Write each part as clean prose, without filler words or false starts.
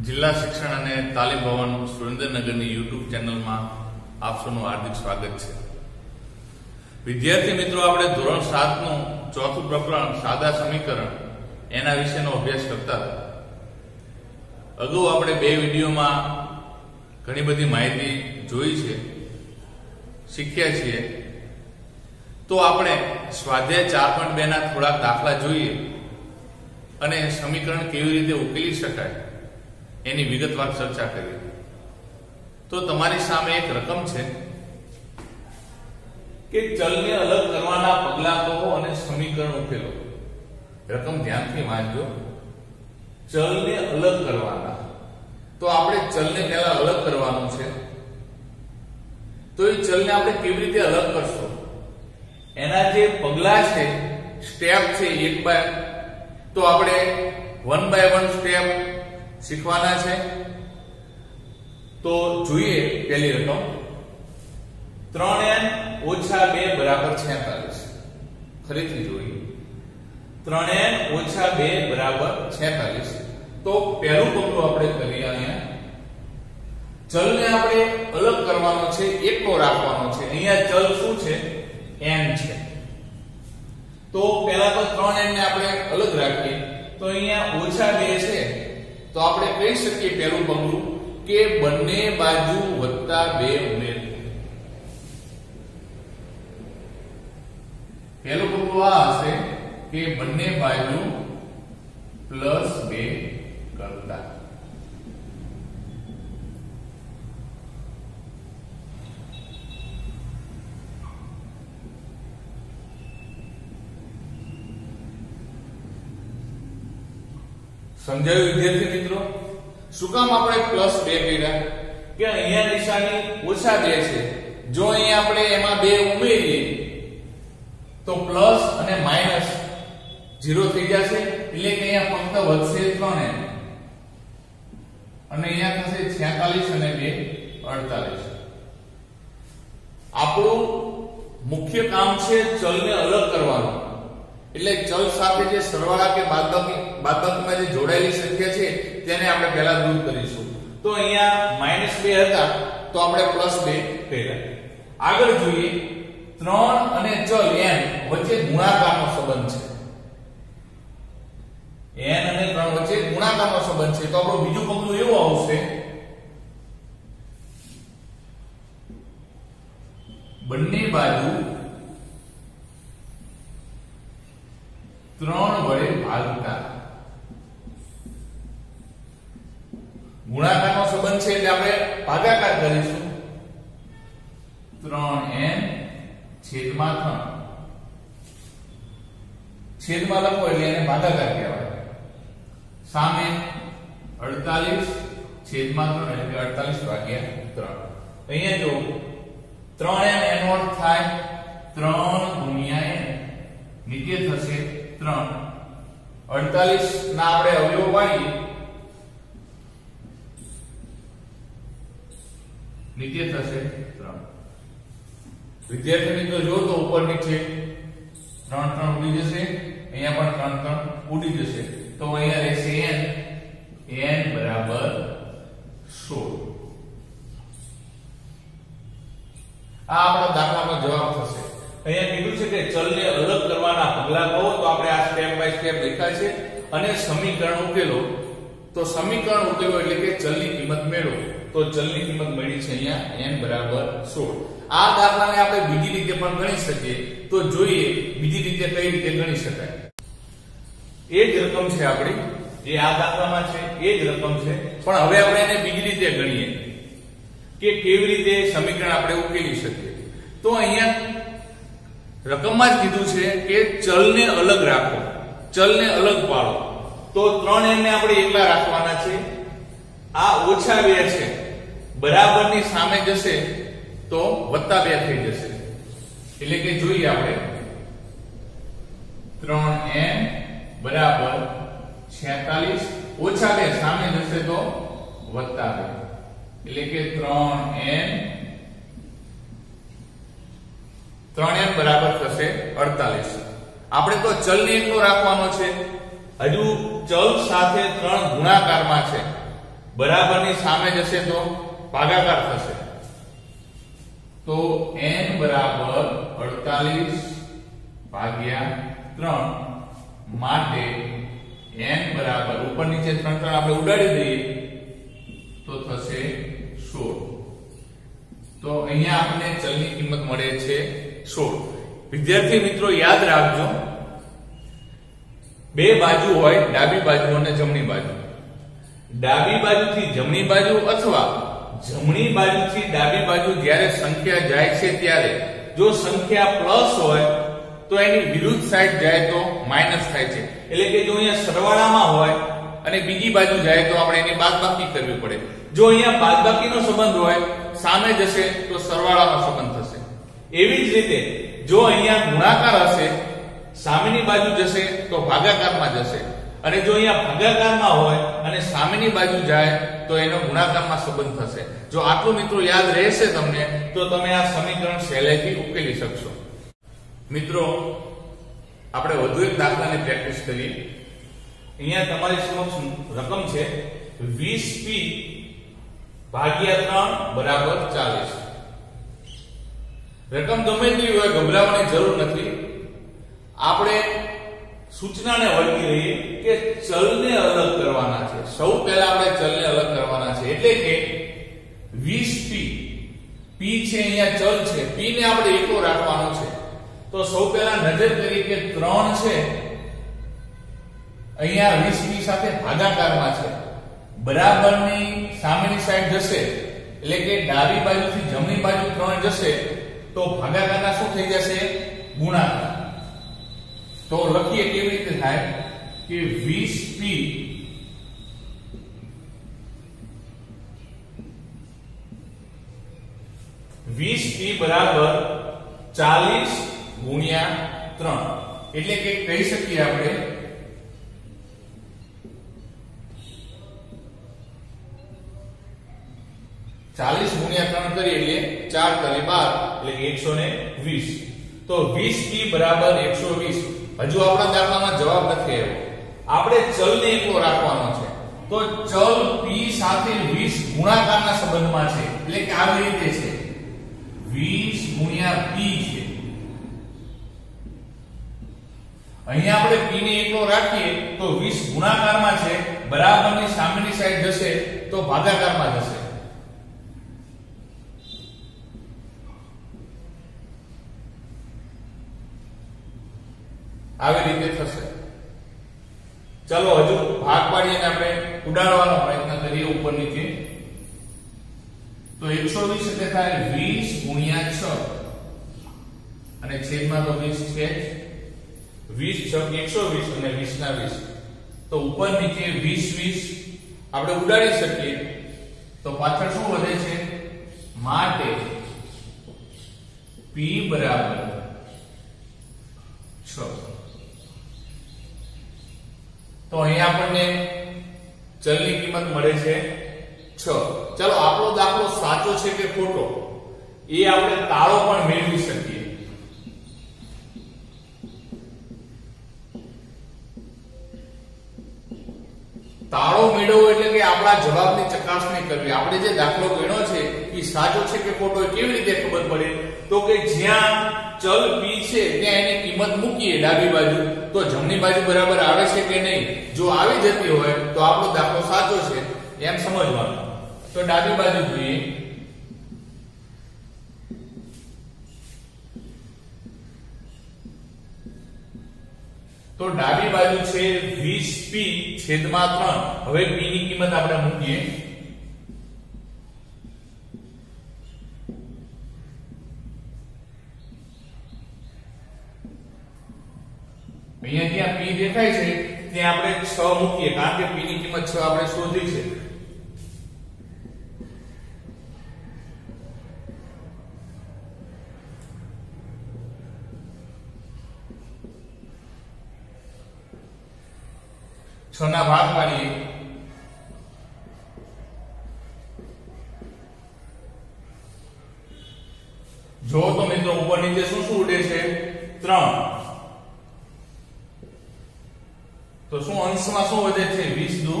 જિલ્લા શિક્ષણ અને તાલીમ ભવન સુરેન્દ્રનગરની યુટ્યુબ ચેનલમાં આપ સૌનું હાર્દિક સ્વાગત છે। વિદ્યાર્થી મિત્રો, આપણે ધોરણ 7 નું ચોથું પ્રકરણ સાદા સમીકરણ એના વિશેનો અભ્યાસ કરતા હતા। અગાઉ આપણે બે વિડીયોમાં ઘણી બધી માહિતી જોઈ છે, શીખ્યા છીએ। તો આપણે સ્વાધ્યાય 4.2 ના થોડા દાખલા જોઈએ અને સમીકરણ કેવી રીતે ઉકેલી શકાય એની વિગતવાર ચર્ચા કરીએ। તો તમારી સામે એક રકમ છે કે ચલને અલગ કરવાના પગલા કહો અને સમીકરણ ઉકેલો। રકમ ધ્યાનથી વાંચજો। ચલને અલગ કરવાના, તો આપણે ચલને પહેલા અલગ કરવાનું છે। તો એ ચલને આપણે કેવી રીતે અલગ કરશું, એના જે પગલા છે, સ્ટેપ છે, તો આપણે 1 by 1 સ્ટેપ શીખવાના છે। તો જોઈએ પહેલી રકમ 3n - 2 = 46। ફરીથી જોઈએ 3n - 2 = 46। તો પહેલું પગલું આપણે કરીએ। અહીંયા ચલને આપણે અલગ કરવાનો છે, એકલો રાખવાનો છે। અહીંયા ચલ શું છે? n છે। તો પહેલા તો 3n ને આપણે અલગ રાખીએ। તો અહીંયા -2 છે, તો આપણે કહી શકીએ પહેલું પગલું કે બંને બાજુ +2 ઉમેરવું। પહેલું પગલું આ હશે કે બંને બાજુ +2 કરતા। સમજાયું વિદ્યાર્થી મિત્રો? શું કામ આપણે +2 કર્યા? કે અહીંયા નિશાની -2 છે, જો અહીંયા આપણે એમાં 2 ઉમેરીએ તો પ્લસ અને માઈનસ 0 થઈ જશે, એટલે કે અહીંયા ફક્ત વધશે 3n અને અહીંયા થશે 46 અને 2 48। આપણું મુખ્ય કામ છે ચલને અલગ કરવાનું। એટલે ચલ સાથે જે સરવાળા કે બાદબાકીમાં જે જોડાયેલી સંખ્યા છે તેને આપણે પહેલા દૂર કરીશું। તો અહીંયા -2 હતા, તો આપણે +2 કર્યા। આગળ જોઈએ 3 અને ચલ n વચ્ચે ગુણાકારનો સંબંધ છે। n અને 3 વચ્ચે ગુણાકારનો સંબંધ છે, તો આપણું બીજું પગલું એવું આવશે બંને બાજુ 3 વડે ભાગતા। ગુણાકારનો સંબંધ છે એટલે આપણે ભાગાકાર કરીશું। 3n/3 છેદમાં લખો એટલે એને ભાગાકાર કહેવાય। સામે 48/3 એટલે 48/3। અહીંયા જો 3n એનો અર્થ થાય 3 × n, નીચે થશે 3। 48 ના આપણે અવયવ પાડીએ, નીચે થશે 3। વિદ્યાર્થી મિત્રો જો તો ઉપર નીચે 3 ઉડી જશે, અહીંયા પણ 3 ઉડી જશે, તો અહીંયા રહેશે n = 16। આ આપણા દાખલાનો જવાબ થશે। અહીંયા કીધું છે કે ચલને અલગ કરવાના પગલા કહો, તો આપણે આ સ્ટેપ બાય સ્ટેપ લખ્યા છે। અને સમીકરણ ઉકેલો, તો સમીકરણ ઉકેલો એટલે કે ચલની કિંમત મેળવો। તો ચલની કિંમત મળી છે અહીંયા n = 16। આ દાખલાને આપણે બીજી રીતે પણ ગણી શકીએ। તો જોઈએ બીજી રીતે કઈ રીતે ગણી શકાય। એ જ રકમ છે આપણી, જે આ દાખલામાં છે એ જ રકમ છે, પણ હવે આપણે એને બીજી રીતે ગણીએ કે કેવી રીતે સમીકરણ આપણે ઉકેલી શકીએ। તો અહીંયા રકમમાં જ કીધું છે કે ચલને અલગ રાખો, ચલને અલગ પાડો। તો 3n ને આપણે એકલા રાખવાના છે। આ -2 છે, બરાબરની સામે જશે તો +2 થઈ જશે। એટલે કે જોઈએ આપણે 3n = 46 - 2 સામે જશે તો +2, એટલે કે 3n બરાબર થશે 48। આપણે તો ચલને એકલો રાખવાનો છે, હજુ ચલ સાથે 3 ગુણાકારમાં છે। બરાબરની સામે જશે તો ભાગાકાર થશે, તો n બરાબર 48 ભાગ્યા 3 માટે n બરાબર ઉપર નીચે 3 આપણે ઉડાડી દઈએ તો થશે 16. તો અહીંયા આપણને ચલની કિંમત મળે છે 16. વિદ્યાર્થી મિત્રો યાદ રાખજો, બે બાજુ હોય, ડાબી બાજુ અને જમણી બાજુ. ડાબી બાજુથી જમણી બાજુ અથવા જમણી બાજુથી ડાબી બાજુ જ્યારે સંખ્યા જાય છે ત્યારે જો સંખ્યા પ્લસ હોય તો એની વિરુદ્ધ સાઈડ જાય તો માઈનસ થાય છે. એટલે કે જો અહીંયા સરવાળામાં હોય અને બીજી બાજુ જાય તો આપણે એની બાદબાકી કરવી પડે. જો અહીંયા બાદબાકીનો સંબંધ હોય સામે જશે તો સરવાળાનો સંબંધ થશે. એવી જ રીતે જો અહીંયા ગુણાકાર હશે સામેની બાજુ જશે તો ભાગાકારમાં જશે, અને જો અહીંયા ભાગાકારમાં હોય અને સામેની બાજુ જાય તો એનો ગુણાકારમાં સંબંધ થશે. જો આટલું મિત્રો યાદ રહેશે તમને તો તમે આ સમીકરણ સહેલાઈથી ઉકેલી શકશો. મિત્રો આપણે વધુ એક દાખલાની પ્રેક્ટિસ કરીએ. અહીંયા તમારી સમક્ષ રકમ છે 20p ભાગ્યા 3 બરાબર 40. રકમ ગમે તેવી હોય ગભરાવાની જરૂર નથી. આપણે સૂચનાને વળગી રહીએ કે ચલને અલગ કરવાના છે. સૌ પહેલા આપણે ચલને અલગ કરવાના છે, એટલે કે 20p p છે અહીંયા ચલ છે, p ને આપણે એકલો રાખવાનો છે. તો સૌ પહેલા નજર કરીએ કે 3 છે અહીંયા 20p સાથે ભાગાકારમાં છે, બરાબરની સામેની સાઈડ જશે એટલે કે ડાબી બાજુથી જમણી બાજુ 3 જશે તો ભાગાકારના શું થઈ જશે? ગુણાકાર. તો લખીએ કેવી રીતે થાય કે 20p બરાબર 40 ગુણ્યા 3, એટલે કે કહી શકીએ આપણે 40 ગુણ્યા 3 કરીએ એટલે 4 કરે 12 એટલે કે 120. તો 20p બરાબર 120. હજુ આપણા દાખલામાં જવાબ નથી આવ્યો. આપણે ચલને એકલો રાખવાનો છે, તો ચલ p સાથે 20 ગુણાકારના સંબંધમાં છે, એટલે કે આવી રીતે છે 20 ગુણ્યા p છે. અહીંયા આપણે p ને એકલો રાખીએ તો 20 ગુણાકારમાં છે, બરાબરની સામેની સાઈડ જશે તો ભાગાકારમાં જશે. આવી રીતે થશે. ચાલો હજુ ભાગ પાડીને આપણે ઉડાડવાનો પ્રયત્ન કરીએ ઉપર નીચે. તો 120 એટલે થાય 20 ગુણ્યા 6 અને છેદમાં તો 20 છે, 20 6 120 અને 20 ના 20. તો ઉપર નીચે 20 આપણે ઉડાડી શકીએ તો પાછળ શું વધે છે? માટે p બરાબર 6. તો અહીંયા આપણને ચલની કિંમત મળે છે 6. ચાલો આપણો દાખલો સાચો છે કે ખોટો એ આપણે તાળો પણ મેળવી શકીએ. તાળો મેળવવો એટલે કે આપણા જવાબની ચકાસણી કરવી. આપણે જે દાખલો ગણ્યો છે એ સાચો છે કે ખોટો કેવી રીતે ખબર પડે? તો કે જ્યાં ચલ p છે ત્યાં એની કિંમત મૂકીએ ડાબી બાજુ તો જમણી બાજુ બરાબર આવે છે કે નહીં. જો આવી જતી હોય તો આપણો દાખલો સાચો છે એમ સમજવાનું. તો ડાબી બાજુ જોઈએ. તો ડાબી બાજુ છે 20p છેદમાં 3. હવે p ની કિંમત આપણે મૂકીએ. અહીંયા જ્યાં p દેખાય છે ત્યાં આપણે 6 મૂકીએ, કારણ કે p ની કિંમત 6 આપણે શોધી છે. છ ના ભાગ પાડીએ. જો તો મિત્રો ઉપર નીચે શું શું ઉડે છે? 3. તો શું અંશમાં શું વધે છે? 20 દુ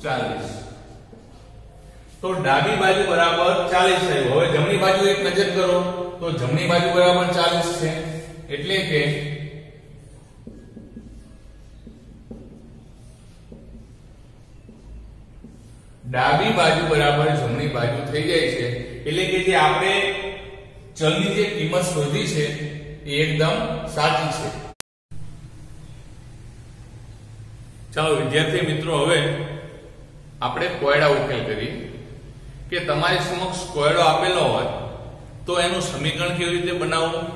40. તો ડાબી બાજુ બરાબર 40 આવ્યું. હવે જમણી બાજુ એક નજર કરો તો જમણી બાજુ બરાબર 40 છે, એટલે કે ડાબી બાજુ બરાબર જમણી બાજુ થઈ જાય છે. એટલે કે જે આપણે ચલની જે કિંમત શોધી છે એ એકદમ સાચી છે. ચાલો વિદ્યાર્થી મિત્રો, હવે આપણે કોયડા ઉકેલ કરીએ કે તમારી સમક્ષ કોયડો આપેલો હોય તો એનું સમીકરણ કેવી રીતે બનાવવું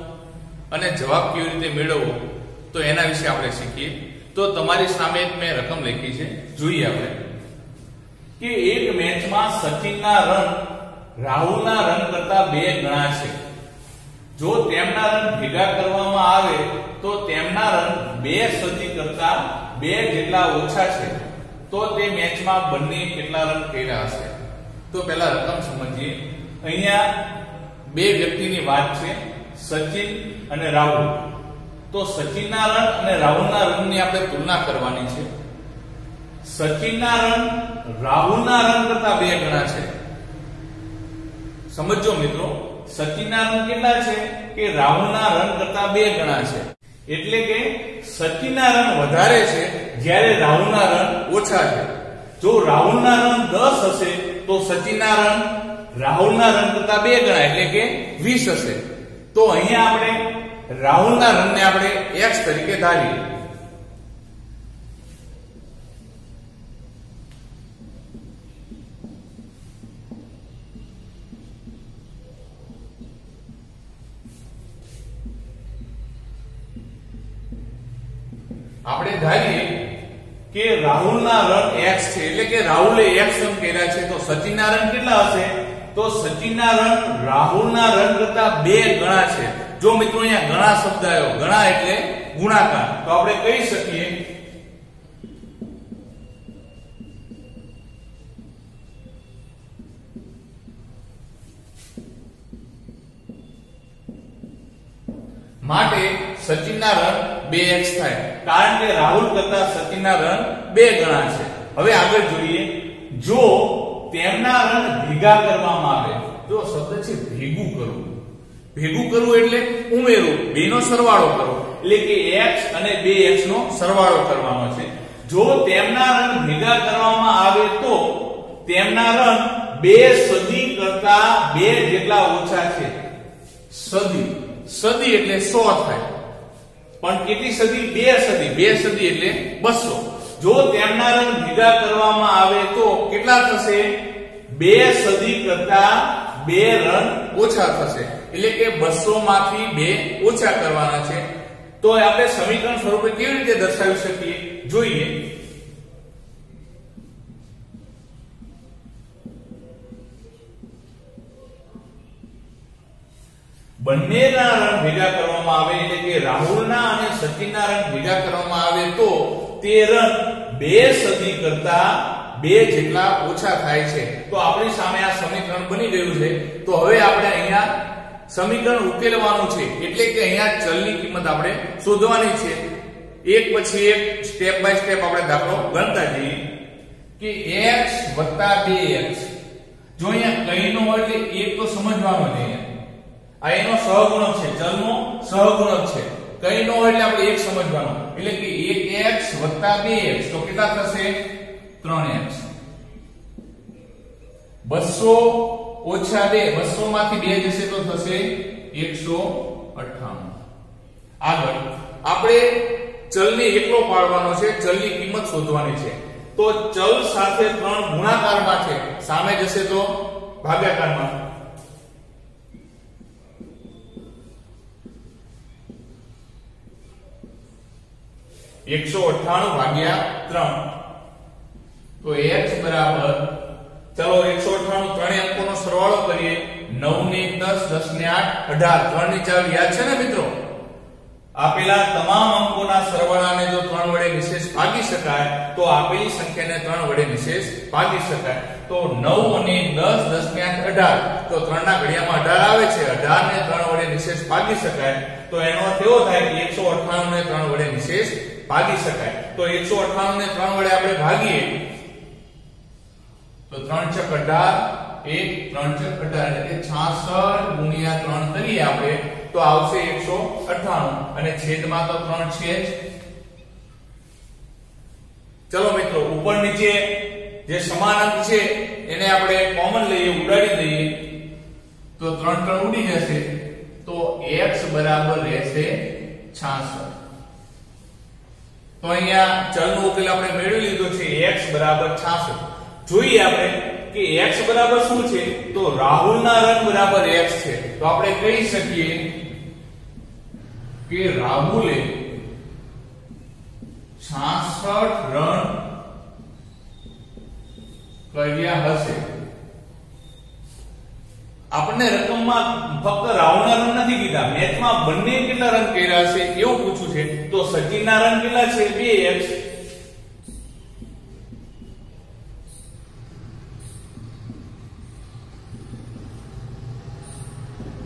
અને જવાબ કેવી રીતે મેળવવો તો એના વિશે આપણે શીખીએ. તો તમારી સામે મેં રકમ લખી છે, જોઈએ આપણે કે એક મેચમાં સચિનના રન રાહુલના રન કરતા 2 ગણા છે. જો તેમના રન ભેગા કરવામાં આવે તો તેમના રન 2 સદી કરતા 2 જેટલા ઓછા છે. તો તે મેચમાં બંને કેટલા રન કર્યા હશે? તો પહેલા રકમ સમજીએ. અહીંયા 2 વ્યક્તિની વાત છે, સચિન અને રાહુલ. તો સચિનના રન અને રાહુલના રનની આપણે તુલના કરવાની છે. સચિનના રન રાહુલના રન કરતા 2 ગણા છે. સમજો મિત્રો, સચિનના રન કેટલા છે કે રાહુલના રન કરતા 2 ગણા છે. એટલે કે સચિનના રન વધારે છે જ્યારે રાહુલના રન ઓછા છે. જો રાહુલના રન 10 હશે તો સચિનના રન રાહુલના રન કરતા 2 ગણા એટલે કે 20 હશે. તો અહીંયા આપણે રાહુલના રનને આપણે x તરીકે ધારીએ. આપણે ધારીએ કે રાહુલના રન x છે, એટલે કે રાહુલે x રન કર્યા છે. તો સચિનના રન કેટલા હશે? તો સચિનના રન રાહુલના રન કરતા 2 ગણા છે. જો મિત્રો અહીંયા ગણા શબ્દ આવ્યો, ગણા એટલે ગુણાકાર, તો આપણે કહી શકીએ માટે સચિનના રન 2x થાય, કારણ કે રાહુલ કરતા સચિનના રન 2 ગણા છે. હવે આગળ જોઈએ, જો તેમના રન ભેગા કરવામાં આવે, જો શબ્દ છે ભેગું કરવું. ભેગું કરવું એટલે ઉમેરવું, બેનો સરવાળો કરો, એટલે કે x અને 2x નો સરવાળો કરવાનો છે. જો તેમના રન ભેગા કરવામાં આવે તો તેમના રન 2 સદી કરતા 2 જેટલા ઓછા છે. સદી એટલે 100 થાય, પણ કેટલી સદી? 2 સદી. 2 સદી એટલે 200. જો તેમના રન ભેગા કરવામાં આવે તો કેટલા થશે? 2 સદી કરતા 2 રન ઓછા થશે. એટલે કે 200 માંથી 2 ઓછા કરવાના છે. તો આપણે સમીકરણ સ્વરૂપે કેવી રીતે દર્શાવી શકીએ? જોઈએ. બંનેના રન ભેગા કરવામાં આવે, એટલે કે રાહુલના અને સચિનના રન ભેગા કરવામાં આવે તો તે રન 2 સદી કરતા 2 જેટલા ઓછા થાય છે. તો આપણી સામે આ સમીકરણ બની ગયું છે. તો હવે આપણે અહીંયા સમીકરણ ઉકેલવાનું છે, એટલે કે અહીંયા ચલની કિંમત આપણે શોધવાની છે. એક પછી એક સ્ટેપ બાય સ્ટેપ આપણે દાખલો ગણતા જઈએ કે x 2x. જો અહીંયા કઈનો હોય એટલે એક તો સમજવાનો છે. આ એનો સહગુણક છે, ચલનો સહગુણક છે. કઈનો હોય એટલે આપણે એક સમજવાનો, એટલે કે 1x 2x તો કેટલા થશે? 3x. 200 ઓછા 2, 200 માંથી 2 જશે તો થશે 198. આગળ આપણે ચલને એકલો પાડવાનો છે, ચલની કિંમત શોધવાની છે. તો ચલ સાથે 3 ગુણાકારમાં છે, સામે જશે તો ભાગાકારમાં. 198 ભાગ્યા 3. તો x બરાબર, ચલો 198 ત્રણે અંકોનો સરવાળો કરીએ. 9 ને 10, 10 ને 8, 18. 3 ની ચાવી યાદ છે ને મિત્રો? આપેલા તમામ અંકોના સરવાળાને જો 3 વડે નિશેષ ભાગી શકાય તો આપેલી સંખ્યાને 3 વડે નિશેષ ભાગી શકાય. તો 9 અને 10, 10 ને 8, 18. તો 3 ના ઘડિયામાં 18 આવે છે. 18 ને 3 વડે નિશેષ ભાગી શકાય. તો એનો અર્થ એવો થાય કે 198 ને 3 વડે નિશેષ ભાગી શકાય. તો 198 ને 3 વડે આપણે ભાગીએ તો 3 છક 18 1 3 છક 18 એટલે કે 66 ગુણ્યા 3 કરીએ આપણે તો આવશે 198 અને છેદમાં તો 3 છે જ. ચલો મિત્રો ઉપર નીચે જે સમાન અંક છે એને આપણે કોમન લઈએ, ઉડાડી દઈએ તો 3 3 ઉડી જશે તો x બરાબર રહેશે 66. તો અહીંયા ચલનો ઉકેલ આપણે મેળવી લીધો છે x બરાબર 66. જોઈએ આપણે કે x બરાબર શું છે તો રાહુલના રન બરાબર x છે. તો આપણે કહી શકીએ કે રાહુલે 66 રન કર્યા હશે. આપણને રકમમાં ફક્ત રાહુલના રન નથી કીધા, મેચમાં બંને કેટલા રન કર્યા હશે એવું પૂછ્યું છે. તો સચિનના રન કેટલા છે 2x.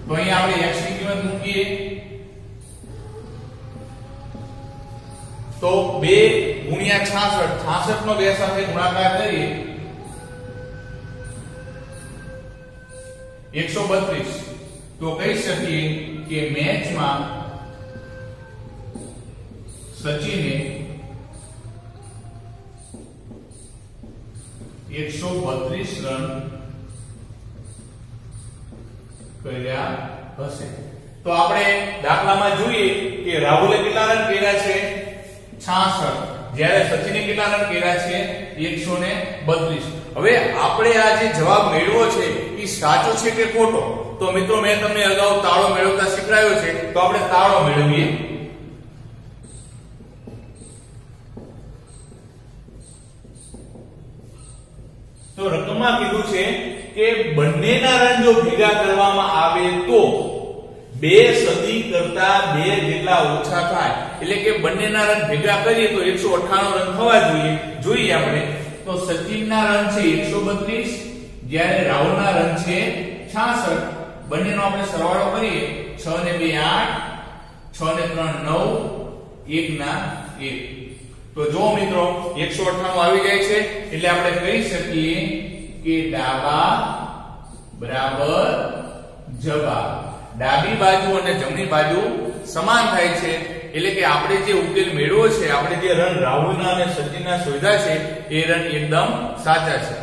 તો અહીંયા આપણે x ની કિંમત મૂકીએ તો 2 ગુણ્યા 66, 66 નો 2 સાથે ગુણાકાર કરીએ 132. તો કહી શકીએ કે મેચમાં સચિને 132 રન કર્યા હશે. તો આપણે દાખલામાં જોઈએ કે રાહુલે કેટલા રન કર્યા છે 66, જ્યારે સચિને કેટલા રન કર્યા છે 132. હવે આપણે આ જે જવાબ મેળવ્યો છે એ સાચો છે કે ખોટો? તો મિત્રો મેં તમને અગાઉ તાળો મેળવતા શીખવાડ્યો છે, તો આપણે તાળો મેળવીએ. તો રકમમાં કીધું છે કે બંનેના રન જો ભેગા કરવામાં આવે તો 2 સદી કરતા 2 જેટલા ઓછા થાય. એટલે કે બંનેના રન ભેગા કરીએ તો 198 રન થવા જોઈએ. જોઈએ આપણે તો સચિનના રન છે 132, જ્યારે રાહુલના રન છે 66. બંનેનો આપણે સરવાળો કરીએ 6 ને 2 8, 6 ને 3 9, 1 ના 1. તો જો મિત્રો 198 આવી જાય છે એટલે આપણે કહી શકીએ કે ડાબા બરાબર જબા. ડાબી બાજુ અને જમણી બાજુ સમાન થાય છે. એટલે કે આપણે જે ઉકેલ મેળવ્યો છે, આપણે જે રન રાહુલના અને સચિનના શોધ્યા છે એ રન એકદમ સાચા છે.